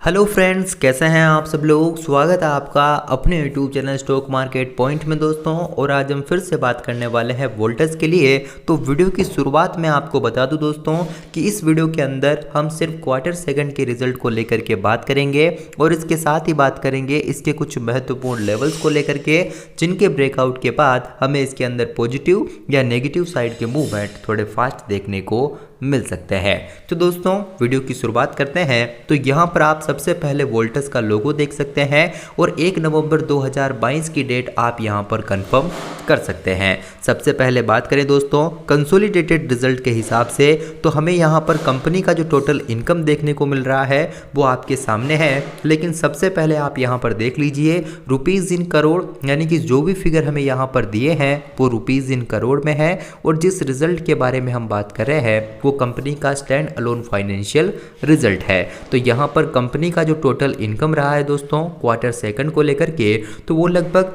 Hello friends, कैसे हैं आप सब लोग। स्वागत है आपका अपने YouTube channel stock market point में दोस्तों। और आज हम फिर से बात करने वाले हैं वोल्टस के लिए। तो वीडियो की शुरुआत में आपको बता दूं दोस्तों कि इस वीडियो के अंदर हम सिर्फ क्वार्टर सेकंड के रिजल्ट को लेकर के बात करेंगे और इसके साथ ही बात करेंगे इसके कुछ महत्वपूर्ण लेवल्स को लेकर के, जिनके ब्रेकआउट के बाद हमें इसके अंदर पॉजिटिव या नेगेटिव साइड के मूवमेंट थोड़े फास्ट देखने को मिल सकते हैं। तो दोस्तों वीडियो की शुरुआत करते हैं। तो यहाँ पर आप सबसे पहले वोल्टस का लोगो देख सकते हैं और 1 नवंबर 2022 की डेट आप यहाँ पर कंफर्म कर सकते हैं। सबसे पहले बात करें दोस्तों कंसोलिडेटेड रिजल्ट के हिसाब से, तो हमें यहाँ पर कंपनी का जो टोटल इनकम देखने को मिल रहा है वो आपके सामने है। लेकिन सबसे पहले आप यहाँ पर देख लीजिए रुपीज़ इन करोड़, यानी कि जो भी फिगर हमें यहाँ पर दिए हैं वो रुपीज़ इन करोड़ में है। और जिस रिजल्ट के बारे में हम बात कर रहे हैं वो कंपनी का स्टैंड अलोन फाइनेंशियल रिजल्ट है। तो यहाँ पर कंपनी का जो टोटल इनकम रहा है दोस्तों क्वार्टर सेकंड को लेकर के, तो वो लगभग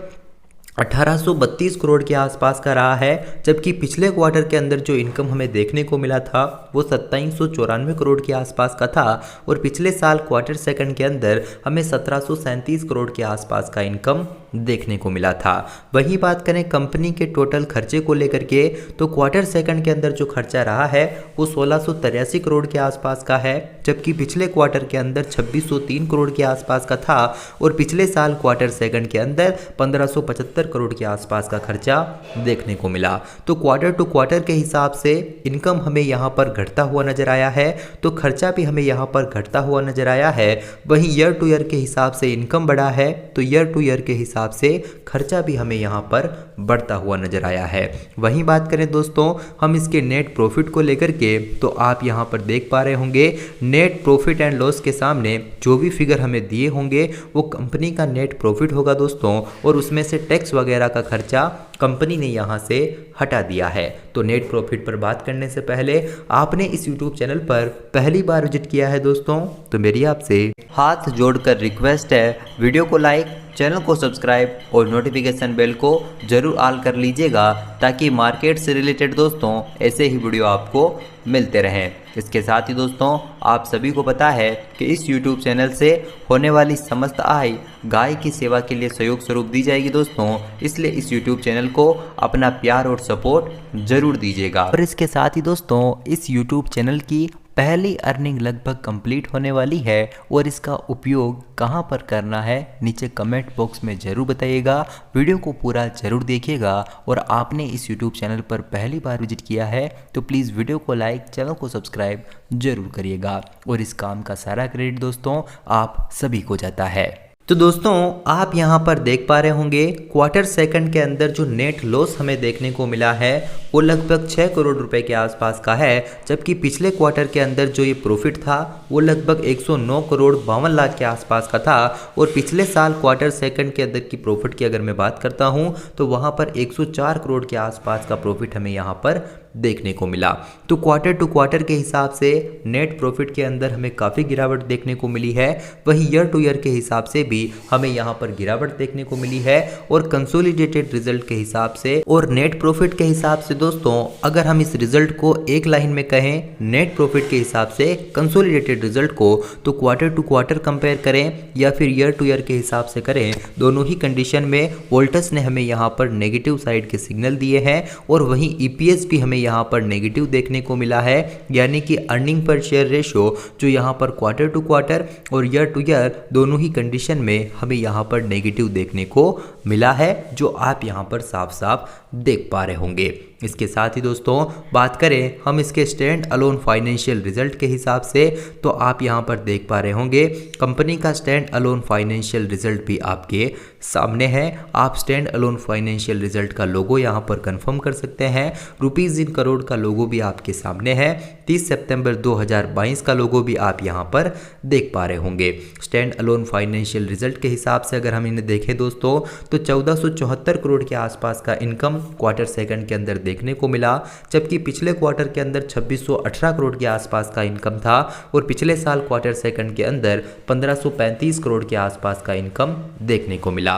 1832 करोड़ के आसपास का रहा है। जबकि पिछले क्वार्टर के अंदर जो इनकम हमें देखने को मिला था वो 2794 करोड़ के आसपास का था। और पिछले साल क्वार्टर सेकंड के अंदर हमें 1737 करोड़ के आसपास का इनकम देखने को मिला था। वहीं बात करें कंपनी के टोटल खर्चे को लेकर के, तो क्वार्टर सेकंड के अंदर जो खर्चा रहा है वो 1683 करोड़ के आसपास का है। जबकि पिछले क्वार्टर के अंदर 2603 करोड़ के आसपास का था। और पिछले साल क्वार्टर सेकंड के अंदर 1575 करोड़ के आसपास का खर्चा देखने को मिला। तो क्वार्टर टू क्वार्टर के हिसाब से इनकम हमें यहाँ पर घटता हुआ नजर आया है, तो खर्चा भी हमें यहाँ पर घटता हुआ नजर आया है। वहीं ईयर टू ईयर के हिसाब से इनकम बढ़ा है, तो ईयर टू ईयर के हिसाब से खर्चा भी हमें यहाँ पर बढ़ता हुआ नजर आया है। वहीं बात करें दोस्तों हम इसके नेट प्रॉफिट को लेकर के, तो आप यहाँ पर देख पा रहे होंगे नेट प्रॉफिट एंड लॉस के सामने जो भी फिगर हमें दिए होंगे वो कंपनी का नेट प्रॉफिट होगा दोस्तों। और उसमें से टैक्स वगैरह का खर्चा कंपनी ने यहाँ से हटा दिया है। तो नेट प्रॉफिट पर बात करने से पहले आपने इस यूट्यूब चैनल पर पहली बार विजिट किया है दोस्तों, तो मेरी आपसे हाथ जोड़कर रिक्वेस्ट है वीडियो को लाइक, चैनल को सब्सक्राइब और नोटिफिकेशन बेल को जरूर ऑल कर लीजिएगा, ताकि मार्केट से रिलेटेड दोस्तों ऐसे ही वीडियो आपको मिलते रहें। इसके साथ ही दोस्तों आप सभी को पता है कि इस YouTube चैनल से होने वाली समस्त आय गाय की सेवा के लिए सहयोग स्वरूप दी जाएगी दोस्तों, इसलिए इस YouTube चैनल को अपना प्यार और सपोर्ट जरूर दीजिएगा। और इसके साथ ही दोस्तों इस YouTube चैनल की पहली अर्निंग लगभग कंप्लीट होने वाली है और इसका उपयोग कहां पर करना है नीचे कमेंट बॉक्स में ज़रूर बताइएगा। वीडियो को पूरा ज़रूर देखिएगा। और आपने इस यूट्यूब चैनल पर पहली बार विजिट किया है तो प्लीज़ वीडियो को लाइक, चैनल को सब्सक्राइब जरूर करिएगा। और इस काम का सारा क्रेडिट दोस्तों आप सभी को जाता है। तो दोस्तों आप यहाँ पर देख पा रहे होंगे क्वार्टर सेकंड के अंदर जो नेट लॉस हमें देखने को मिला है वो लगभग 6 करोड़ रुपए के आसपास का है। जबकि पिछले क्वार्टर के अंदर जो ये प्रॉफिट था वो लगभग 109 करोड़ 52 लाख के आसपास का था। और पिछले साल क्वार्टर सेकंड के अंदर की प्रॉफिट की अगर मैं बात करता हूँ तो वहाँ पर 104 करोड़ के आसपास का प्रॉफिट हमें यहाँ पर देखने को मिला। तो क्वार्टर टू क्वार्टर के हिसाब से नेट प्रॉफिट के अंदर हमें काफ़ी गिरावट देखने को मिली है। वहीं ईयर टू ईयर के हिसाब से भी हमें यहाँ पर गिरावट देखने को मिली है। और कंसोलिडेटेड रिजल्ट के हिसाब से और नेट प्रॉफिट के हिसाब से दोस्तों अगर हम इस रिजल्ट को एक लाइन में कहें नेट प्रॉफिट के हिसाब से कंसोलिडेटेड रिजल्ट को, तो क्वार्टर टू क्वार्टर कंपेयर करें या फिर ईयर टू ईयर के हिसाब से करें, दोनों ही कंडीशन में वोल्टस ने हमें यहाँ पर नेगेटिव साइड के सिग्नल दिए हैं। और वहीं ईपीएस भी हमें यहाँ पर नेगेटिव देखने को मिला है, यानी कि अर्निंग पर शेयर रेशो जो यहाँ पर क्वार्टर टू क्वार्टर और ईयर टू ईयर दोनों ही कंडीशन में हमें यहाँ पर नेगेटिव देखने को मिला है, जो आप यहाँ पर साफ साफ देख पा रहे होंगे। इसके साथ ही दोस्तों बात करें हम इसके स्टैंड अलोन फाइनेंशियल रिजल्ट के हिसाब से, तो आप यहाँ पर देख पा रहे होंगे कंपनी का स्टैंड अलोन फाइनेंशियल रिजल्ट भी आपके सामने है। आप स्टैंड अलोन फाइनेंशियल रिजल्ट का लोगो यहाँ पर कंफर्म कर सकते हैं। रुपीज़ इन करोड़ का लोगो भी आपके सामने है। 30 सितंबर 2022 का लोगो भी आप यहाँ पर देख पा रहे होंगे। स्टैंड अलोन फाइनेंशियल रिजल्ट के हिसाब से अगर हम इन्हें देखें दोस्तों तो 1474 करोड़ के आसपास का इनकम क्वार्टर सेकंड के अंदर देखने को मिला। जबकि पिछले क्वार्टर के अंदर 2618 करोड़ के आसपास का इनकम था। और पिछले साल क्वार्टर सेकंड के अंदर 1535 करोड़ के आसपास का इनकम देखने को मिला।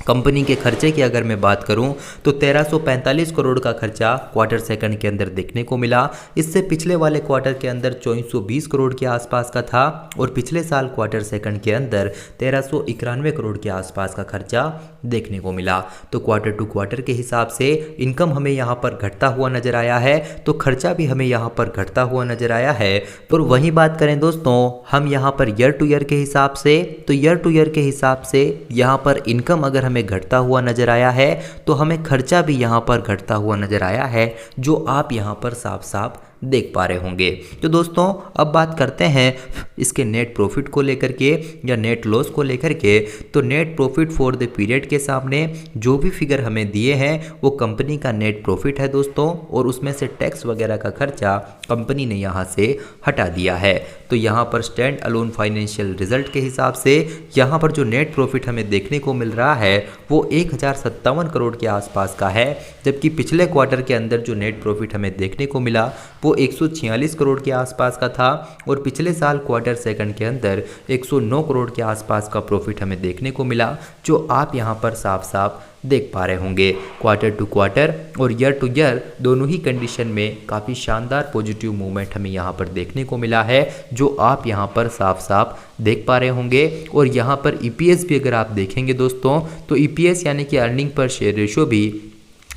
कंपनी के खर्चे की अगर मैं बात करूं तो 1345 करोड़ का खर्चा क्वार्टर सेकंड के अंदर देखने को मिला। इससे पिछले वाले क्वार्टर के अंदर 2420 करोड़ के आसपास का था और पिछले साल क्वार्टर सेकंड के अंदर 1391 करोड़ के आसपास का खर्चा देखने को मिला। तो क्वार्टर टू क्वार्टर के हिसाब से इनकम हमें यहाँ पर घटता हुआ नजर आया है, तो खर्चा भी हमें यहाँ पर घटता हुआ नजर आया है। और वही बात करें दोस्तों हम यहाँ पर ईयर टू ईयर के हिसाब से, तो ईयर टू ईयर के हिसाब से यहाँ पर इनकम अगर हमें घटता हुआ नजर आया है तो हमें खर्चा भी यहाँ पर घटता हुआ नजर आया है, जो आप यहाँ पर साफ साफ देख पा रहे होंगे। तो दोस्तों अब बात करते हैं इसके नेट प्रॉफिट को लेकर के या नेट लॉस को लेकर के। तो net profit for the period के सामने जो भी फिगर हमें दिए हैं वो कंपनी का नेट प्रॉफिट है दोस्तों, और उसमें से टैक्स वगैरह का खर्चा कंपनी ने यहाँ से हटा दिया है। तो यहाँ पर स्टैंड अलोन फाइनेंशियल रिजल्ट के हिसाब से यहाँ पर जो नेट प्रॉफिट हमें देखने को मिल रहा है वो 1057 करोड़ के आसपास का है, जबकि पिछले क्वार्टर के अंदर जो नेट प्रॉफिट हमें देखने को मिला वो 146 करोड़ के आसपास का था, और पिछले साल क्वार्टर सेकंड के अंदर 109 करोड़ के आसपास का प्रॉफिट हमें देखने को मिला, जो आप यहाँ पर साफ साफ देख पा रहे होंगे। क्वार्टर टू क्वार्टर और ईयर टू ईयर दोनों ही कंडीशन में काफ़ी शानदार पॉजिटिव मूवमेंट हमें यहाँ पर देखने को मिला है, जो आप यहाँ पर साफ साफ देख पा रहे होंगे। और यहाँ पर ईपीएस भी अगर आप देखेंगे दोस्तों तो ईपीएस यानी कि अर्निंग पर शेयर रेशो भी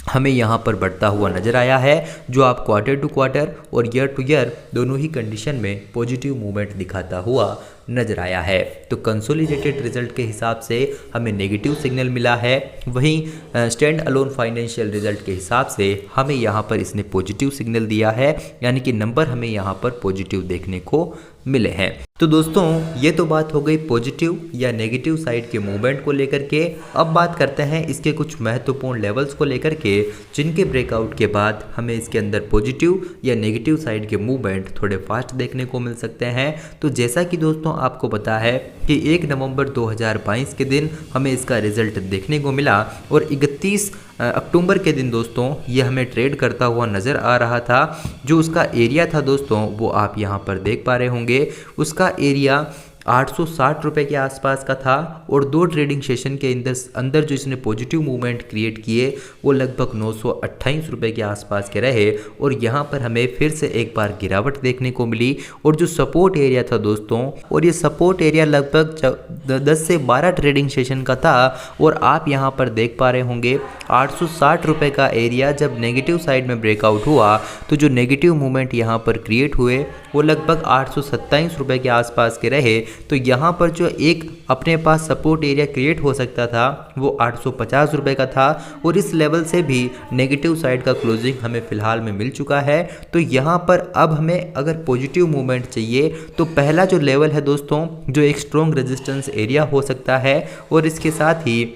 हमें यहाँ पर बढ़ता हुआ नजर आया है, जो आप क्वार्टर टू क्वार्टर और ईयर टू ईयर दोनों ही कंडीशन में पॉजिटिव मूवमेंट दिखाता हुआ नजर आया है। तो कंसोलिडेटेड रिजल्ट के हिसाब से हमें नेगेटिव सिग्नल मिला है, वहीं स्टैंड अलोन फाइनेंशियल रिजल्ट के हिसाब से हमें यहाँ पर इसने पॉजिटिव सिग्नल दिया है, यानी कि नंबर हमें यहाँ पर पॉजिटिव देखने को मिले हैं। तो दोस्तों ये तो बात हो गई पॉजिटिव या नेगेटिव साइड के मूवमेंट को लेकर के। अब बात करते हैं इसके कुछ महत्वपूर्ण लेवल्स को लेकर के, जिनके ब्रेकआउट के बाद हमें इसके अंदर पॉजिटिव या नेगेटिव साइड के मूवमेंट थोड़े फास्ट देखने को मिल सकते हैं। तो जैसा कि दोस्तों आपको पता है कि 1 नवंबर 2022 के दिन हमें इसका रिजल्ट देखने को मिला, और 31 अक्टूबर के दिन दोस्तों ये हमें ट्रेड करता हुआ नज़र आ रहा था। जो उसका एरिया था दोस्तों वो आप यहाँ पर देख पा रहे होंगे, उसका एरिया 860 रुपये के आसपास का था, और 2 ट्रेडिंग सेशन के अंदर जो इसने पॉजिटिव मूवमेंट क्रिएट किए वो लगभग 928 रुपये के आसपास के रहे, और यहाँ पर हमें फिर से एक बार गिरावट देखने को मिली। और जो सपोर्ट एरिया था दोस्तों, और ये सपोर्ट एरिया लगभग 10 से 12 ट्रेडिंग सेशन का था, और आप यहाँ पर देख पा रहे होंगे 860 रुपये का एरिया जब नेगेटिव साइड में ब्रेकआउट हुआ तो जो नेगेटिव मूवमेंट यहाँ पर क्रिएट हुए वो लगभग 827 रुपये के आसपास के रहे। तो यहाँ पर जो एक अपने पास सपोर्ट एरिया क्रिएट हो सकता था वो 850 रुपये का था, और इस लेवल से भी नेगेटिव साइड का क्लोजिंग हमें फ़िलहाल में मिल चुका है। तो यहाँ पर अब हमें अगर पॉजिटिव मूवमेंट चाहिए तो पहला जो लेवल है दोस्तों, जो एक स्ट्रॉन्ग रेजिस्टेंस एरिया हो सकता है, और इसके साथ ही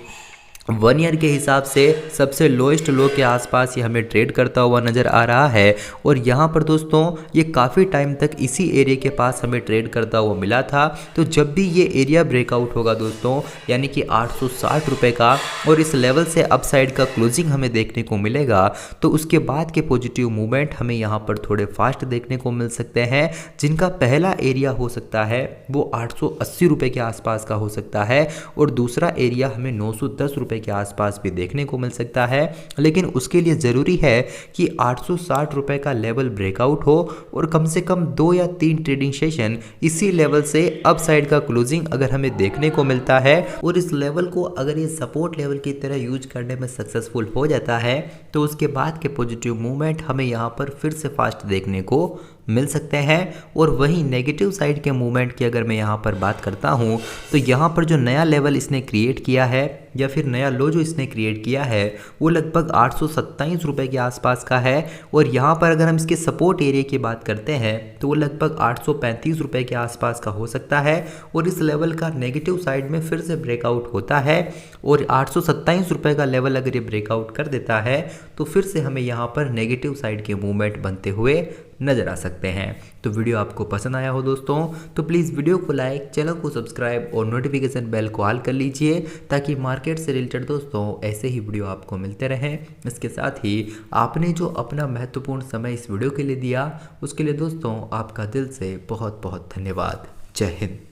1 ईयर के हिसाब से सबसे लोएस्ट लो के आसपास ये हमें ट्रेड करता हुआ नज़र आ रहा है। और यहाँ पर दोस्तों ये काफ़ी टाइम तक इसी एरिया के पास हमें ट्रेड करता हुआ मिला था। तो जब भी ये एरिया ब्रेकआउट होगा दोस्तों, यानी कि 860 रुपये का, और इस लेवल से अपसाइड का क्लोजिंग हमें देखने को मिलेगा, तो उसके बाद के पॉजिटिव मूवमेंट हमें यहाँ पर थोड़े फास्ट देखने को मिल सकते हैं, जिनका पहला एरिया हो सकता है वो 880 रुपये के आसपास का हो सकता है, और दूसरा एरिया हमें 910 रुपये के आसपास भी देखने को मिल सकता है। लेकिन उसके लिए ज़रूरी है कि 860 रुपये का लेवल ब्रेकआउट हो, और कम से कम 2 या 3 ट्रेडिंग सेशन इसी लेवल से अप साइड का क्लोजिंग अगर हमें देखने को मिलता है, और इस लेवल को अगर ये सपोर्ट लेवल की तरह यूज करने में सक्सेसफुल हो जाता है, तो उसके बाद के पॉजिटिव मूवमेंट हमें यहाँ पर फिर से फास्ट देखने को मिल सकते हैं। और वहीं नेगेटिव साइड के मूवमेंट की अगर मैं यहाँ पर बात करता हूँ, तो यहाँ पर जो नया लेवल इसने क्रिएट किया है या फिर नया लो जो इसने क्रिएट किया है वो लगभग 827 रुपये के आसपास का है, और यहाँ पर अगर हम इसके सपोर्ट एरिया की बात करते हैं तो वो लगभग 835 रुपये के आसपास का हो सकता है। और इस लेवल का नेगेटिव साइड में फिर से ब्रेकआउट होता है, और 827 रुपये का लेवल अगर ये ब्रेकआउट कर देता है तो फिर से हमें यहाँ पर नेगेटिव साइड के मूवमेंट बनते हुए नज़र आ सकते हैं। तो वीडियो आपको पसंद आया हो दोस्तों तो प्लीज़ वीडियो को लाइक, चैनल को सब्सक्राइब और नोटिफिकेशन बेल को ऑल कर लीजिए, ताकि मार्केट से रिलेटेड दोस्तों ऐसे ही वीडियो आपको मिलते रहें। इसके साथ ही आपने जो अपना महत्वपूर्ण समय इस वीडियो के लिए दिया, उसके लिए दोस्तों आपका दिल से बहुत बहुत धन्यवाद। जय हिंद।